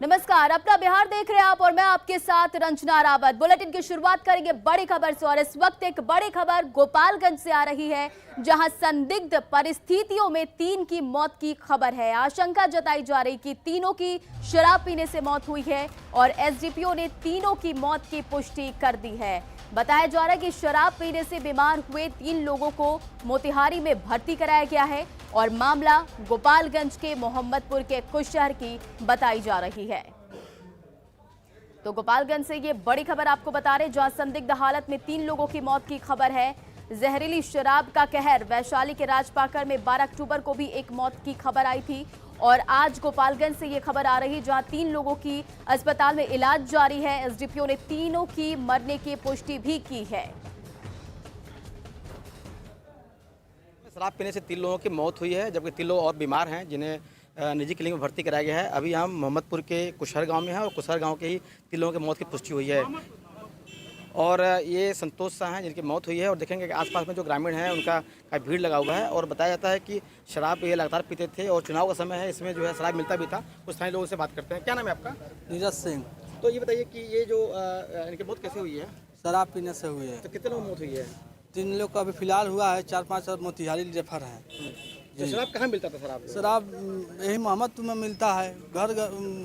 नमस्कार, अपना बिहार देख रहे हैं आप और मैं आपके साथ रंजना रावत। बुलेटिन की शुरुआत करेंगे बड़ी खबर से और इस वक्त एक बड़ी खबर गोपालगंज से आ रही है, जहां संदिग्ध परिस्थितियों में 3 की मौत की खबर है। आशंका जताई जा रही कि तीनों की शराब पीने से मौत हुई है और एसडीपीओ ने तीनों की मौत की पुष्टि कर दी है। बताया जा रहा है कि शराब पीने से बीमार हुए 3 लोगों को मोतिहारी में भर्ती कराया गया है और मामला गोपालगंज के मोहम्मदपुर के कुछ शहर की बताई जा रही है। तो गोपालगंज से ये बड़ी खबर आपको बता रहे, जहां संदिग्ध हालत में 3 लोगों की मौत की खबर है। जहरीली शराब का कहर, वैशाली के राजपाकर में 12 अक्टूबर को भी एक मौत की खबर आई थी और आज गोपालगंज से ये खबर आ रही, जहां 3 लोगों की अस्पताल में इलाज जारी है। एसडीपीओ ने तीनों की मरने की पुष्टि भी की है। शराब पीने से 3 लोगों की मौत हुई है, जबकि 3 लोग और बीमार हैं, जिन्हें निजी क्लिनिक में भर्ती कराया गया है। अभी हम मोहम्मदपुर के कुशहर गांव में हैं और कुशहर गांव के ही 3 लोगों की मौत की पुष्टि हुई है। और ये संतोष शाह हैं जिनकी मौत हुई है। और देखेंगे कि आसपास में जो ग्रामीण हैं उनका काफ़ी भीड़ लगा हुआ है और बताया जाता है कि शराब ये लगातार पीते थे और चुनाव का समय है, इसमें जो है शराब मिलता भी था। कुछ स्थानीय लोगों से बात करते हैं। क्या नाम है आपका? नीरज सिंह। तो ये बताइए कि ये जो इनकी मौत कैसे हुई है? शराब पीने से हुई है। तो कितने लोगों की मौत हुई है? 3 लोग का अभी फिलहाल हुआ है, 4-5 और मोतिहारी रेफर है। तो शराब कहाँ मिलता था? शराब यही मोहम्मदपुर में मिलता है। घर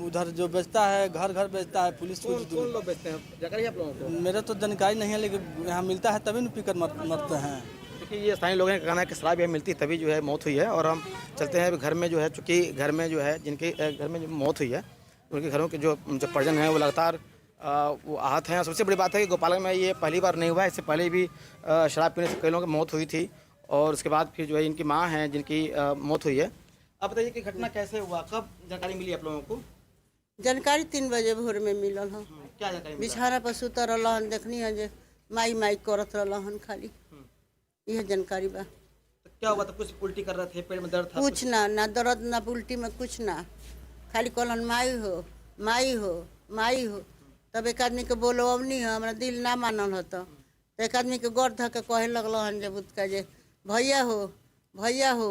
उधर जो बेचता है, घर घर बेचता है। पुलिस कौन लोग बेचते हैं? जानकारी है आप लोगों को? मेरे तो जानकारी नहीं है, लेकिन यहाँ मिलता है तभी न पीकर मरते हैं। देखिए, ये स्थानीय लोगों का कहना है कि शराब ये मिलती तभी जो है मौत हुई है। और हम चलते हैं घर में जो है, चूँकि घर में जो है जिनके घर में जो मौत हुई है उनके घरों के जो परिजन हैं वो लगातार वो आहत हैं। सबसे बड़ी बात है कि गोपालगंज में ये पहली बार नहीं हुआ है, इससे पहले भी शराब पीने से कई लोगों की मौत हुई थी और उसके बाद फिर जो है इनकी माँ हैं जिनकी मौत हुई है। अब बताइए कि घटना कैसे हुआ, कब जानकारी मिली आप लोगों को? जानकारी 3 बजे भोर में मिलल है। क्या जानकारी मिला? बिछाना पर सुतल रहन, देखनी है जे माई माई करत रहन खाली, यह जानकारी बा। तो क्या हुआ था? कुछ उल्टी कर रहे थे, पेट में दर्द था? कुछ ना दर्द ना उल्टी में कुछ ना, खाली कहलन माई हो माई हो माई हो। तब एक आदमी के बोलो अवनी है, हमारा दिल ना मानल हो। तो एक आदमी के गौर धऽ के कहे लगल हन जे बुतका जे भैया हो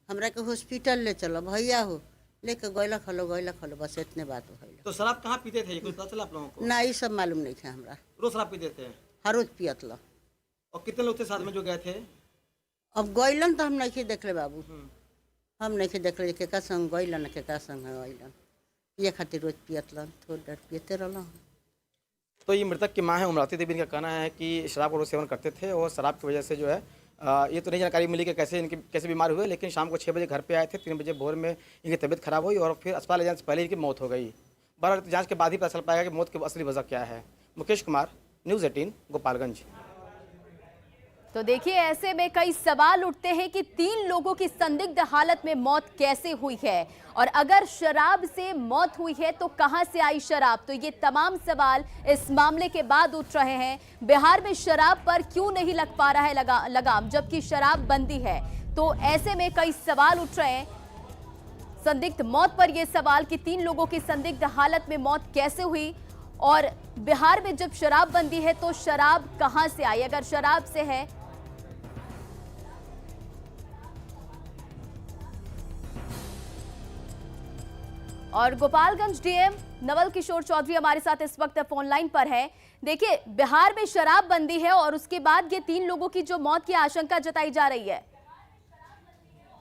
हमरा के हॉस्पिटल ले चलो, भैया हो लेके गैला खलो बस इतने बात भइल। तो शराब कहाँ पीते थे, कुछ पता चला आप लोगों को? ना ये सब मालूम नहीं था हमरा। रोज शराब पीते थे? हर रोज पियत ला। और कितने लोग थे साथ में जो गए थे? अब गैलन तो हम नहीं देख ले बाबू, हम नहीं देख ले केका संग गैलन केका संग गैलन, ये खातिर रोज पियत लन, थोड़ा देर पियते रहलन। तो ये मृतक की मां है उमरावती देवी, इनका कहना है कि शराब का रोज सेवन करते थे और शराब की वजह से जो है ये तो नहीं जानकारी मिली कि कैसे बीमार हुए, लेकिन शाम को 6 बजे घर पे आए थे। 3 बजे भोर में इनकी तबीयत खराब हुई और फिर अस्पताल ले जाने से पहले इनकी मौत हो गई। बहरहाल जांच के बाद ही पता चल पाएगा कि मौत की असली वजह क्या है। मुकेश कुमार, न्यूज़ 18 गोपालगंज। तो देखिए, ऐसे में कई सवाल उठते हैं कि 3 लोगों की संदिग्ध हालत में मौत कैसे हुई है और अगर शराब से मौत हुई है तो कहां से आई शराब। तो ये तमाम सवाल इस मामले के बाद उठ रहे हैं। बिहार में शराब पर क्यों नहीं लग पा रहा है लगाम, जबकि शराब बंदी है। तो ऐसे में कई सवाल उठ रहे हैं संदिग्ध मौत पर। यह सवाल कि 3 लोगों की संदिग्ध हालत में मौत कैसे हुई और बिहार में जब शराब बंदी है तो शराब कहां से आई, अगर शराब से है। और गोपालगंज डीएम नवल किशोर चौधरी हमारे साथ इस वक्त फोन लाइन पर है। देखिए, बिहार में शराब बंदी है और उसके बाद ये 3 लोगों की जो मौत की आशंका जताई जा रही है।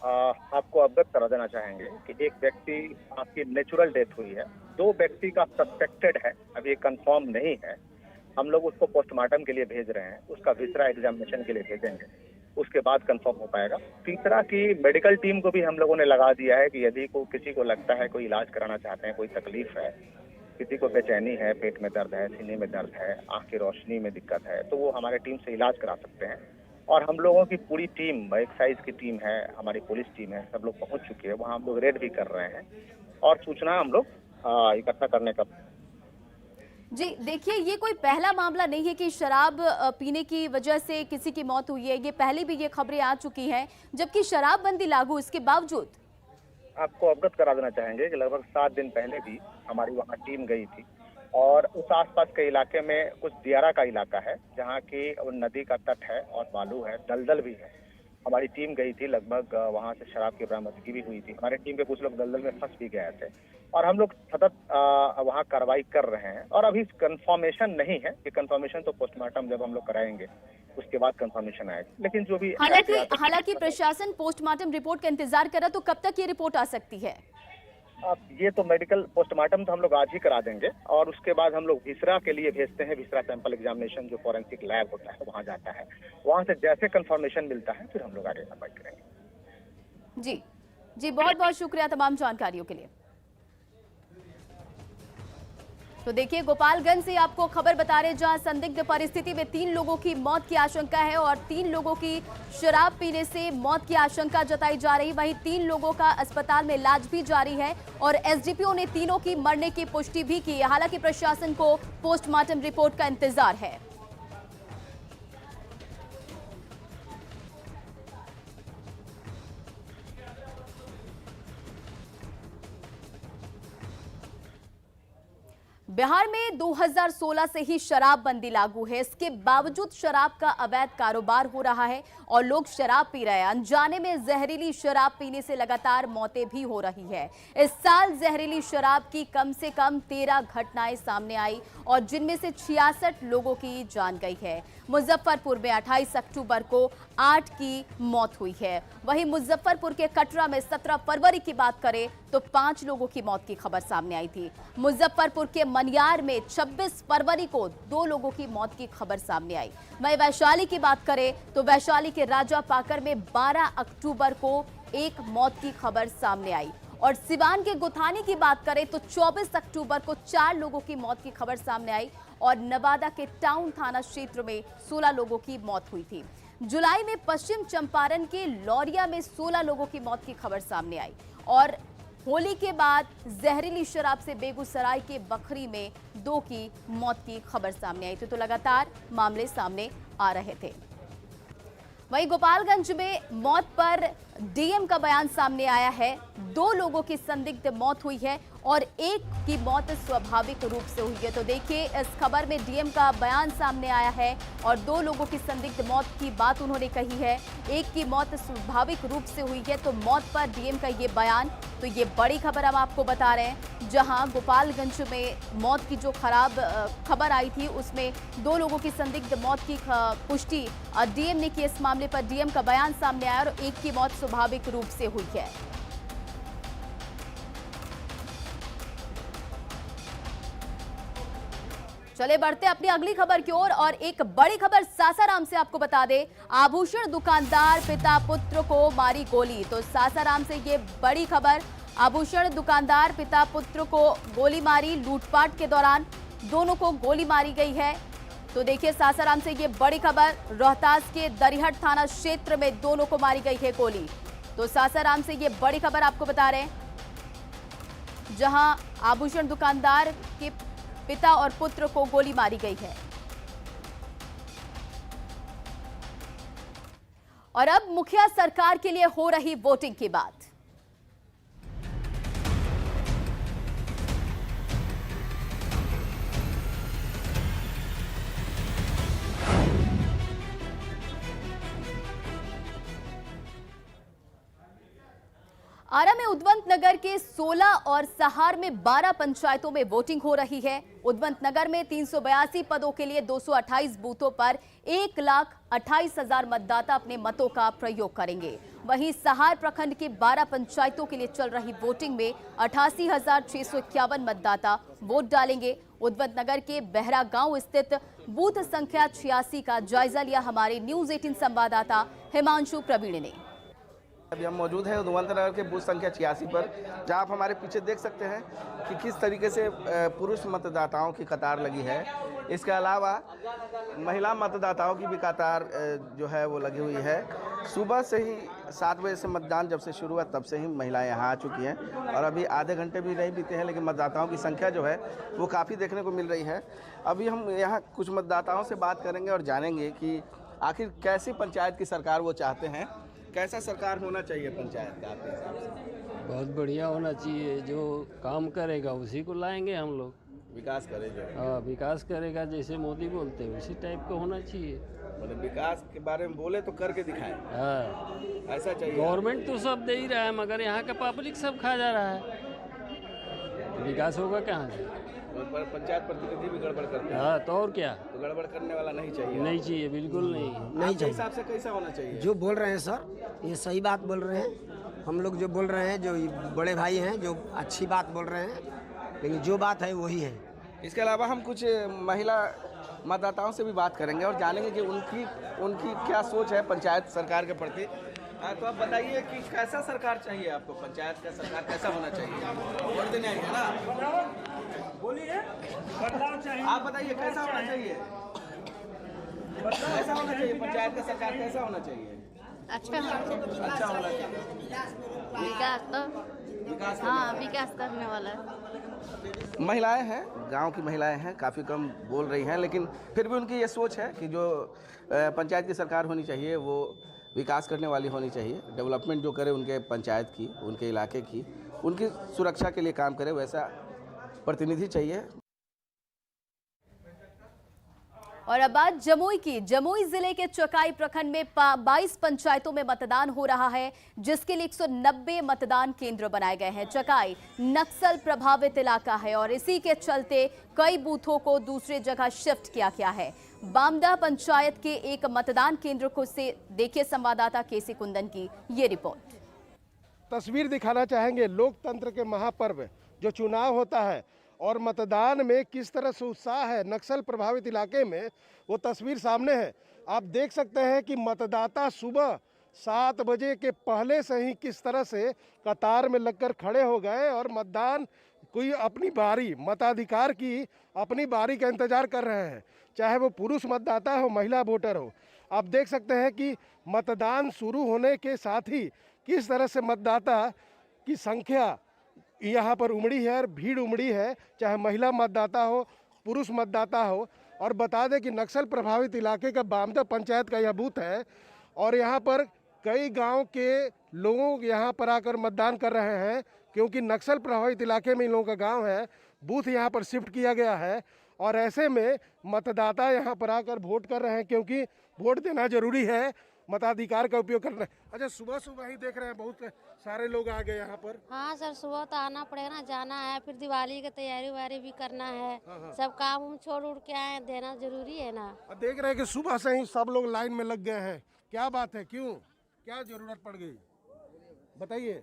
आपको अवगत करा देना चाहेंगे कि एक व्यक्ति आपकी नेचुरल डेथ हुई है, 2 व्यक्ति का सस्पेक्टेड है, अभी ये कंफर्म नहीं है। हम लोग उसको पोस्टमार्टम के लिए भेज रहे हैं, उसका विसरा एग्जामिनेशन के लिए भेजेंगे, उसके बाद कंफर्म हो पाएगा। तीसरा की मेडिकल टीम को भी हम लोगों ने लगा दिया है कि यदि किसी को लगता है कोई इलाज कराना चाहते हैं, कोई तकलीफ है, किसी को बेचैनी है, पेट में दर्द है, सीने में दर्द है, आंख की रोशनी में दिक्कत है, तो वो हमारे टीम से इलाज करा सकते हैं। और हम लोगों की पूरी टीम, एक्साइज की टीम है, हमारी पुलिस टीम है, सब लोग पहुंच चुके हैं वहाँ। हम लोग रेड भी कर रहे हैं और सूचना हम लोग इकट्ठा करने का। जी देखिए, ये कोई पहला मामला नहीं है कि शराब पीने की वजह से किसी की मौत हुई है। ये पहले भी ये खबरें आ चुकी हैं, जबकि शराबबंदी लागू इसके बावजूद। आपको अवगत करा देना चाहेंगे कि लगभग 7 दिन पहले भी हमारी वहाँ टीम गई थी और उस आसपास के इलाके में कुछ दियारा का इलाका है जहाँ की नदी का तट है और बालू है, दलदल भी है। हमारी टीम गई थी, लगभग वहाँ से शराब की बरामदगी भी हुई थी। हमारे टीम के कुछ लोग दलदल में फंस भी गए थे। और हम लोग सतत वहाँ कार्रवाई कर रहे हैं। और अभी कंफर्मेशन नहीं है, कि कंफर्मेशन तो पोस्टमार्टम जब हम लोग कराएंगे उसके बाद कंफर्मेशन आएगा, लेकिन जो भी हालांकि प्रशासन पोस्टमार्टम रिपोर्ट का इंतजार कर रहा, तो कब तक ये रिपोर्ट आ सकती है? ये तो मेडिकल पोस्टमार्टम तो हम लोग आज ही करा देंगे, और उसके बाद हम लोग विसरा के लिए भेजते हैं। विसरा सैंपल एग्जामिनेशन जो फॉरेंसिक लैब होता है वहाँ जाता है, वहाँ से जैसे कंफर्मेशन मिलता है फिर हम लोग आगे कार्रवाई करेंगे। जी, बहुत बहुत शुक्रिया तमाम जानकारियों के लिए। तो देखिए, गोपालगंज से आपको खबर बता रहे, जहां संदिग्ध परिस्थिति में 3 लोगों की मौत की आशंका है और 3 लोगों की शराब पीने से मौत की आशंका जताई जा रही। वहीं 3 लोगों का अस्पताल में इलाज भी जारी है और एसडीपीओ ने तीनों की मरने की पुष्टि भी की है। हालांकि प्रशासन को पोस्टमार्टम रिपोर्ट का इंतजार है। बिहार में 2016 से ही शराबबंदी लागू है। इसके बावजूद शराब का अवैध कारोबार हो रहा है और लोग शराब पी रहे हैं। अनजाने में जहरीली शराब पीने से लगातार मौतें भी हो रही है। इस साल जहरीली शराब की कम से कम 13 घटनाएं सामने आई और जिनमें से 66 लोगों की जान गई है। मुजफ्फरपुर में 28 अक्टूबर को 8 की मौत हुई है। वहीं मुजफ्फरपुर के कटरा में 17 फरवरी की बात करें तो 5 लोगों की मौत की खबर सामने आई थी। मुजफ्फरपुर के मनियार में 26 फरवरी को 2 लोगों की मौत की खबर सामने आई। वहीं वैशाली की बात करें तो वैशाली के राजा पाकर में 12 अक्टूबर को 1 मौत की खबर सामने आई और सिवान के गुथानी की बात करें तो 24 अक्टूबर को 4 लोगों की मौत की खबर सामने आई और नवादा के टाउन थाना क्षेत्र में 16 लोगों की मौत हुई थी। जुलाई में पश्चिम चंपारण के लौरिया में 16 लोगों की मौत की खबर सामने आई और होली के बाद जहरीली शराब से बेगूसराय के बखरी में 2 की मौत की खबर सामने आई थी। तो लगातार मामले सामने आ रहे थे। वहीं गोपालगंज में मौत पर डीएम का बयान सामने आया है। 2 लोगों की संदिग्ध मौत हुई है और 1 की मौत स्वाभाविक रूप से हुई है। तो देखिए, इस खबर में डीएम का बयान सामने आया है और 2 लोगों की संदिग्ध मौत की बात उन्होंने कही है। 1 की मौत स्वाभाविक रूप से हुई है। तो मौत पर डीएम का ये बयान, तो ये बड़ी खबर हम आपको बता रहे हैं। जहां गोपालगंज में मौत की जो खबर आई थी उसमें 2 लोगों की संदिग्ध मौत की पुष्टि डीएम ने की। इस मामले पर डीएम का बयान सामने आया और 1 की मौत स्वाभाविक रूप से हुई है। चले बढ़ते अपनी अगली खबर की ओर और एक बड़ी खबर सासाराम से आपको बता दें। आभूषण दुकानदार पिता पुत्र को मारी गोली। तो सासाराम से ये बड़ी खबर, आभूषण दुकानदार पिता पुत्र को गोली मारी। लूटपाट के दौरान दोनों को गोली मारी गई है। तो देखिए, सासाराम से ये बड़ी खबर, रोहतास के दरिहट थाना क्षेत्र में दोनों को मारी गई है गोली। तो सासाराम से ये बड़ी खबर आपको बता रहे हैं, जहां आभूषण दुकानदार के पिता और पुत्र को गोली मारी गई है। और अब मुखिया सरकार के लिए हो रही वोटिंग की बात। आरा में उद्वंत नगर के 16 और सहार में 12 पंचायतों में वोटिंग हो रही है। उद्वंत नगर में 382 पदों के लिए 228 बूथों पर 1,28,000 मतदाता अपने मतों का प्रयोग करेंगे। वहीं सहार प्रखंड के 12 पंचायतों के लिए चल रही वोटिंग में 88,651 मतदाता वोट डालेंगे। उद्वंत नगर के बहरा गांव स्थित बूथ संख्या 86 का जायजा लिया हमारे न्यूज 18 संवाददाता हिमांशु प्रवीण ने। अभी हम मौजूद हैं उद्वंत नगर के बूथ संख्या 86 पर, जहां आप हमारे पीछे देख सकते हैं कि किस तरीके से पुरुष मतदाताओं की कतार लगी है। इसके अलावा महिला मतदाताओं की भी कतार जो है वो लगी हुई है। सुबह से ही 7 बजे से मतदान जब से शुरू हुआ तब से ही महिलाएं यहाँ आ चुकी हैं और अभी आधे घंटे भी नहीं बीते हैं, लेकिन मतदाताओं की संख्या जो है वो काफ़ी देखने को मिल रही है। अभी हम यहाँ कुछ मतदाताओं से बात करेंगे और जानेंगे कि आखिर कैसी पंचायत की सरकार वो चाहते हैं, कैसा सरकार होना चाहिए पंचायत का आपके हिसाब से? बहुत बढ़िया होना चाहिए, जो काम करेगा उसी को लाएंगे हम लोग। विकास करेगा, हाँ विकास करेगा, जैसे मोदी बोलते हैं उसी टाइप का होना चाहिए। मतलब विकास के बारे में बोले तो करके दिखाएं, हाँ ऐसा चाहिए। गवर्नमेंट तो सब दे ही रहा है मगर यहाँ का पब्लिक सब खा जा रहा है। विकास होगा कहाँ से? और पंचायत प्रतिनिधि भी गड़बड़ करते हैं, हाँ तो और क्या, तो गड़बड़ करने वाला नहीं चाहिए। नहीं चाहिए, बिल्कुल नहीं। नहीं आपके चाहिए। हिसाब से कैसा होना चाहिए? जो बोल रहे हैं सर, ये सही बात बोल रहे हैं। हम लोग जो बोल रहे हैं, जो बड़े भाई हैं, जो अच्छी बात बोल रहे हैं, लेकिन जो बात है वही है। इसके अलावा हम कुछ महिला मतदाताओं से भी बात करेंगे और जानेंगे कि उनकी क्या सोच है पंचायत सरकार के प्रति। तो आप बताइए कि कैसा सरकार चाहिए आपको? पंचायत का सरकार कैसा होना चाहिए? वोट देने आएंगे ना, बोलिए, आप बताइए कैसा होना चाहिए? कैसा होना चाहिए? पंचायत का सरकार कैसा होना चाहिए? अच्छा होना चाहिए। अच्छा होना चाहिए। विकास तो विकास हाँ, विकास करने वाला है। महिलाएं हैं, गांव की महिलाएं हैं, काफ़ी कम बोल रही हैं, लेकिन फिर भी उनकी ये सोच है कि जो पंचायत की सरकार होनी चाहिए वो विकास करने वाली होनी चाहिए। डेवलपमेंट जो करे उनके पंचायत की, उनके इलाके की, उनकी सुरक्षा के लिए काम करे, वैसा प्रतिनिधि चाहिए। और अब बात जमुई की। जमुई जिले के चकाई प्रखंड में 22 पंचायतों में मतदान हो रहा है, जिसके लिए 190 मतदान केंद्र बनाए गए हैं। चकाई नक्सल प्रभावित इलाका है और इसी के चलते कई बूथों को दूसरी जगह शिफ्ट किया गया है। बामदा पंचायत के एक मतदान केंद्र को से देखिए संवाददाता केसी कुंदन की ये रिपोर्ट। तस्वीर दिखाना चाहेंगे लोकतंत्र के महापर्व जो चुनाव होता है और मतदान में किस तरह से उत्साह है नक्सल प्रभावित इलाके में, वो तस्वीर सामने है। आप देख सकते हैं कि मतदाता सुबह 7 बजे के पहले से ही किस तरह से कतार में लगकर खड़े हो गए और मतदान कोई अपनी बारी, मताधिकार की अपनी बारी का इंतजार कर रहे हैं, चाहे वो पुरुष मतदाता हो, महिला वोटर हो। आप देख सकते हैं कि मतदान शुरू होने के साथ ही किस तरह से मतदाता की संख्या यहाँ पर उमड़ी है और भीड़ उमड़ी है, चाहे महिला मतदाता हो, पुरुष मतदाता हो। और बता दें कि नक्सल प्रभावित इलाके का बामदा पंचायत का यह बूथ है और यहाँ पर कई गांव के लोग यहाँ पर आकर मतदान कर रहे हैं, क्योंकि नक्सल प्रभावित इलाके में इन लोगों का गांव है। बूथ यहाँ पर शिफ्ट किया गया है और ऐसे में मतदाता यहाँ पर आकर वोट कर रहे हैं, क्योंकि वोट देना जरूरी है, मताधिकार का उपयोग करना है। अच्छा, सुबह सुबह ही देख रहे हैं बहुत सारे लोग आ गए यहाँ पर। हाँ सर, सुबह तो आना पड़ेगा ना, जाना है, फिर दिवाली की तैयारी वारी भी करना है। सब काम उम छोड़ उड़ के आए, देना जरूरी है ना। देख रहे हैं कि सुबह से ही सब लोग लाइन में लग गए हैं। क्या बात है, क्यों, क्या जरूरत पड़ गई, बताइए।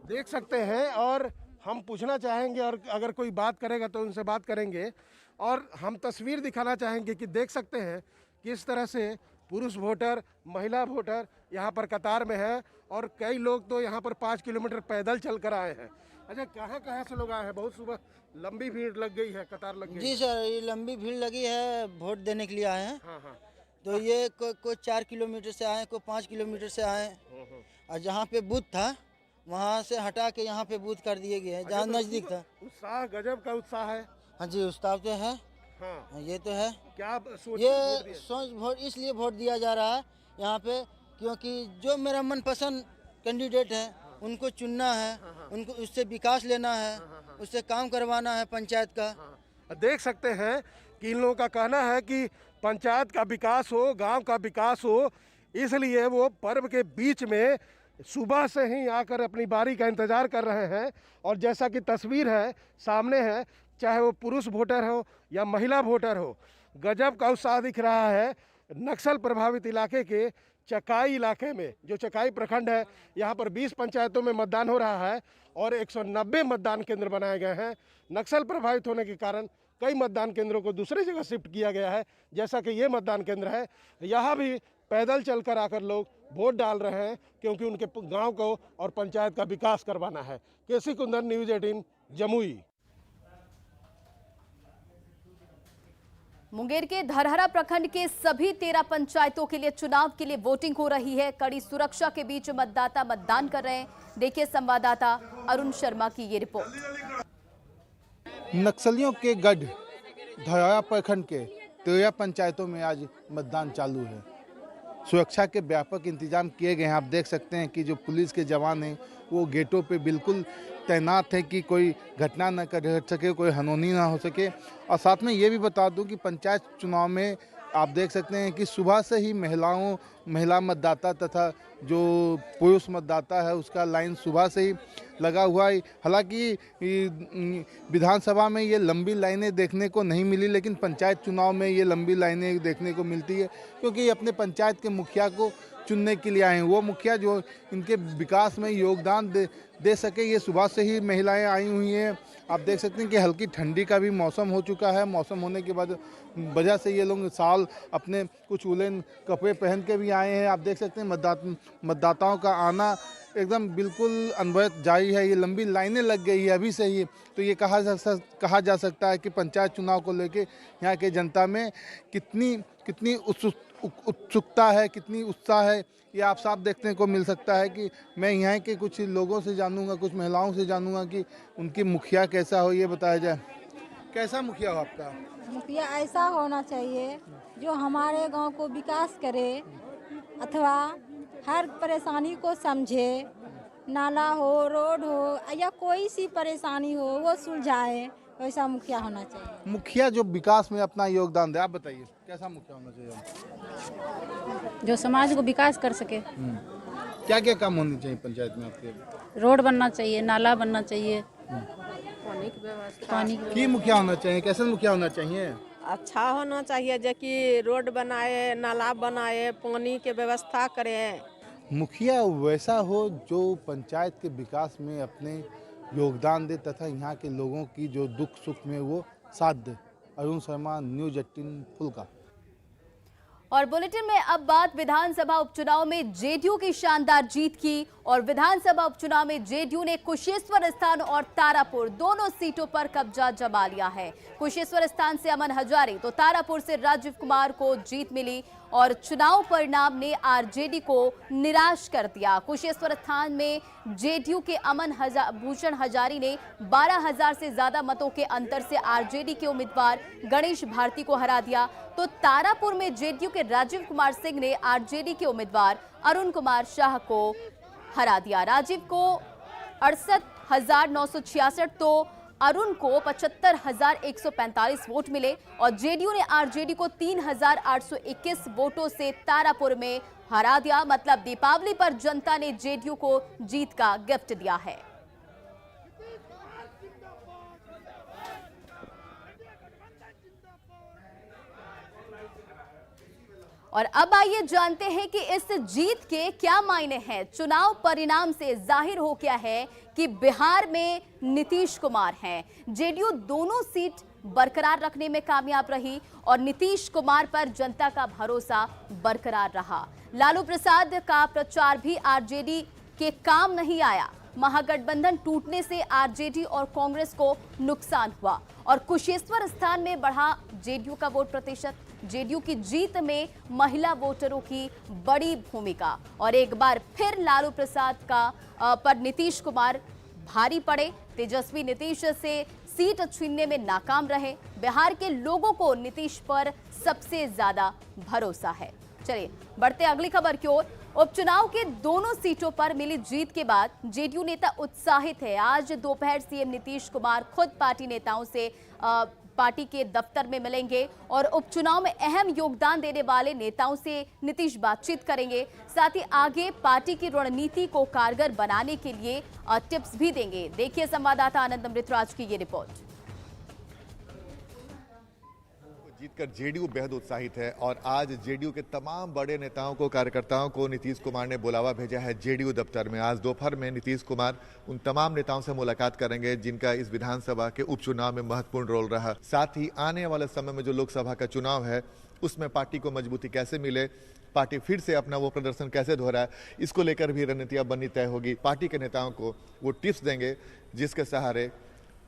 देख सकते हैं और हम पूछना चाहेंगे और अगर कोई बात करेगा तो उनसे बात करेंगे। और हम तस्वीर दिखाना चाहेंगे कि देख सकते हैं किस तरह से पुरुष वोटर, महिला वोटर यहाँ पर कतार में है और कई लोग तो यहाँ पर 5 किलोमीटर पैदल चल कर आए हैं। अच्छा, कहाँ से लोग आए हैं? बहुत सुबह लंबी भीड़ लग गई है, कतार लग गई। जी सर, ये लंबी भीड़ लगी है, वोट देने के लिए आए हैं। हाँ। तो ये कोई 4 किलोमीटर से आए, कोई 5 किलोमीटर से आए और जहाँ पे बूथ था वहाँ से हटा के यहाँ पे बूथ कर दिए गए हैं, जहाँ नजदीक था। उत्साह, गजब का उत्साह है। हाँ जी, उत्साह तो है। हाँ, ये तो है। क्या सोच, ये सोच वोट इसलिए वोट दिया जा रहा है यहाँ पे, क्योंकि जो मेरा मनपसंद कैंडिडेट है उनको चुनना है, उनको उससे विकास लेना है, उससे काम करवाना है पंचायत का। देख सकते हैं कि इन लोगों का कहना है कि पंचायत का विकास हो, गांव का विकास हो, इसलिए वो पर्व के बीच में सुबह से ही आकर अपनी बारी का इंतजार कर रहे हैं। और जैसा कि तस्वीर है सामने है, चाहे वो पुरुष वोटर हो या महिला वोटर हो, गजब का उत्साह दिख रहा है। नक्सल प्रभावित इलाके के चकाई इलाके में, जो चकाई प्रखंड है, यहाँ पर 20 पंचायतों में मतदान हो रहा है और 190 मतदान केंद्र बनाए गए हैं। नक्सल प्रभावित होने के कारण कई मतदान केंद्रों को दूसरी जगह शिफ्ट किया गया है, जैसा कि ये मतदान केंद्र है। यहाँ भी पैदल चलकर आकर लोग वोट डाल रहे हैं, क्योंकि उनके गांव को और पंचायत का विकास करवाना है। केसी कुंदन, न्यूज़ 18, जमुई। मुंगेर के धरहरा प्रखंड के सभी 13 पंचायतों के लिए चुनाव के लिए वोटिंग हो रही है। कड़ी सुरक्षा के बीच मतदाता मतदान कर रहे हैं। देखिए संवाददाता अरुण शर्मा की ये रिपोर्ट। नक्सलियों के गढ़ धरहरा प्रखंड के 13 पंचायतों में आज मतदान चालू है। सुरक्षा के व्यापक इंतजाम किए गए हैं। आप देख सकते हैं कि जो पुलिस के जवान हैं वो गेटों पे बिल्कुल तैनात है कि कोई घटना न कर सके, कोई अनहोनी ना हो सके। और साथ में ये भी बता दूं कि पंचायत चुनाव में आप देख सकते हैं कि सुबह से ही महिला मतदाता तथा जो पुरुष मतदाता है उसका लाइन सुबह से ही लगा हुआ है। हालांकि विधानसभा में ये लंबी लाइनें देखने को नहीं मिली, लेकिन पंचायत चुनाव में ये लंबी लाइनें देखने को मिलती है, क्योंकि अपने पंचायत के मुखिया को चुनने के लिए आए हैं। वो मुखिया जो इनके विकास में योगदान दे सके, ये सुबह से ही महिलाएं आई हुई हैं। आप देख सकते हैं कि हल्की ठंडी का भी मौसम हो चुका है। मौसम होने के बाद वजह से ये लोग साल अपने कुछ उलेन कपड़े पहन के भी आए हैं। आप देख सकते हैं मतदाताओं का आना एकदम बिल्कुल अनवरत जारी है। ये लंबी लाइनें लग गई है अभी से ही। तो ये कहा जा सकता है कि पंचायत चुनाव को लेके यहाँ के जनता में कितनी उत्सुकता है, कितनी उत्साह है, ये आप साफ देखने को मिल सकता है। कि मैं यहाँ के कुछ लोगों से जानूंगा, कुछ महिलाओं से जानूंगा कि उनकी मुखिया कैसा हो, ये बताया जाए। कैसा मुखिया हो आपका? मुखिया ऐसा होना चाहिए जो हमारे गांव को विकास करे अथवा हर परेशानी को समझे, नाला हो, रोड हो या कोई सी परेशानी हो वो सुलझाए, वैसा मुखिया होना चाहिए। मुखिया जो विकास में अपना योगदान दे, आप बताइए कैसा मुखिया होना चाहिए? जो समाज को विकास कर सके। क्या क्या काम होने चाहिए पंचायत में आपके? रोड बनना चाहिए, नाला बनना चाहिए, पानी की मुखिया होना चाहिए। कैसा मुखिया होना चाहिए? अच्छा होना चाहिए, जो कि रोड बनाए, नाला बनाए, पानी के व्यवस्था करे। मुखिया वैसा हो जो पंचायत के विकास में अपने योगदान दे तथा यहाँ के लोगों की जो दुख सुख में वो साथ दे। अरुण शर्मा, न्यूज़ 18 फुल्का। और बुलेटिन में अब बात विधानसभा उपचुनाव में जेडीयू की शानदार जीत की। और विधानसभा उपचुनाव में जेडीयू ने कुशेश्वर स्थान और तारापुर दोनों सीटों पर कब्जा जमा लिया है। कुशेश्वर स्थान से अमन हजारी तो तारापुर से राजीव कुमार को जीत मिली और चुनाव परिणाम ने आरजेडी को निराश कर दिया। कुशेश्वर स्थान में जेडीयू के भूषण हजारी ने 12,000 से ज्यादा मतों के अंतर से आरजेडी के उम्मीदवार गणेश भारती को हरा दिया। तो तारापुर में जेडीयू के राजीव कुमार सिंह ने आरजेडी के उम्मीदवार अरुण कुमार शाह को हरा दिया। राजीव को 68,966 तो अरुण को 75,145 वोट मिले और जेडीयू ने आरजेडी को 3,821 वोटों से तारापुर में हरा दिया। मतलब दीपावली पर जनता ने जेडीयू को जीत का गिफ्ट दिया है। और अब आइए जानते हैं कि इस जीत के क्या मायने हैं। चुनाव परिणाम से जाहिर हो गया है कि बिहार में नीतीश कुमार हैं। जेडीयू दोनों सीट बरकरार रखने में कामयाब रही और नीतीश कुमार पर जनता का भरोसा बरकरार रहा। लालू प्रसाद का प्रचार भी आरजेडी के काम नहीं आया। महागठबंधन टूटने से आरजेडी और कांग्रेस को नुकसान हुआ और कुशेश्वर स्थान में बढ़ा जेडीयू का वोट प्रतिशत। जेडीयू की जीत में महिला वोटरों की बड़ी भूमिका और एक बार फिर लालू प्रसाद पर नीतीश कुमार भारी पड़े। तेजस्वी नीतीश से सीट छीनने में नाकाम रहे। बिहार के लोगों को नीतीश पर सबसे ज्यादा भरोसा है। चलिए बढ़ते अगली खबर की ओर। उपचुनाव के दोनों सीटों पर मिली जीत के बाद जेडीयू नेता उत्साहित है। आज दोपहर सीएम नीतीश कुमार खुद पार्टी नेताओं से पार्टी के दफ्तर में मिलेंगे और उपचुनाव में अहम योगदान देने वाले नेताओं से नीतीश बातचीत करेंगे। साथ ही आगे पार्टी की रणनीति को कारगर बनाने के लिए टिप्स भी देंगे। देखिए संवाददाता आनंद अमृतराज की ये रिपोर्ट। जीतकर जेडीयू बेहद उत्साहित है और आज जेडीयू के तमाम बड़े नेताओं को, कार्यकर्ताओं को नीतीश कुमार ने बुलावा भेजा है जेडीयू दफ्तर में। आज दोपहर में नीतीश कुमार उन तमाम नेताओं से मुलाकात करेंगे जिनका इस विधानसभा के उपचुनाव में महत्वपूर्ण रोल रहा। साथ ही आने वाले समय में जो लोकसभा का चुनाव है उसमें पार्टी को मजबूती कैसे मिले, पार्टी फिर से अपना वो प्रदर्शन कैसे दोहराए, इसको लेकर भी रणनीतियां बननी तय होगी। पार्टी के नेताओं को वो टिप्स देंगे जिसके सहारे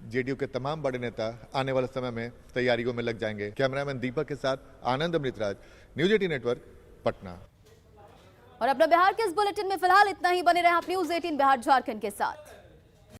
जेडीयू के तमाम बड़े नेता आने वाले समय में तैयारियों में लग जाएंगे। कैमरामैन दीपक के साथ आनंद अमृतराज, न्यूज़ 18 नेटवर्क, पटना। और अपना बिहार के इस बुलेटिन में फिलहाल इतना ही। बने रहे आप न्यूज़ 18 बिहार झारखंड के साथ।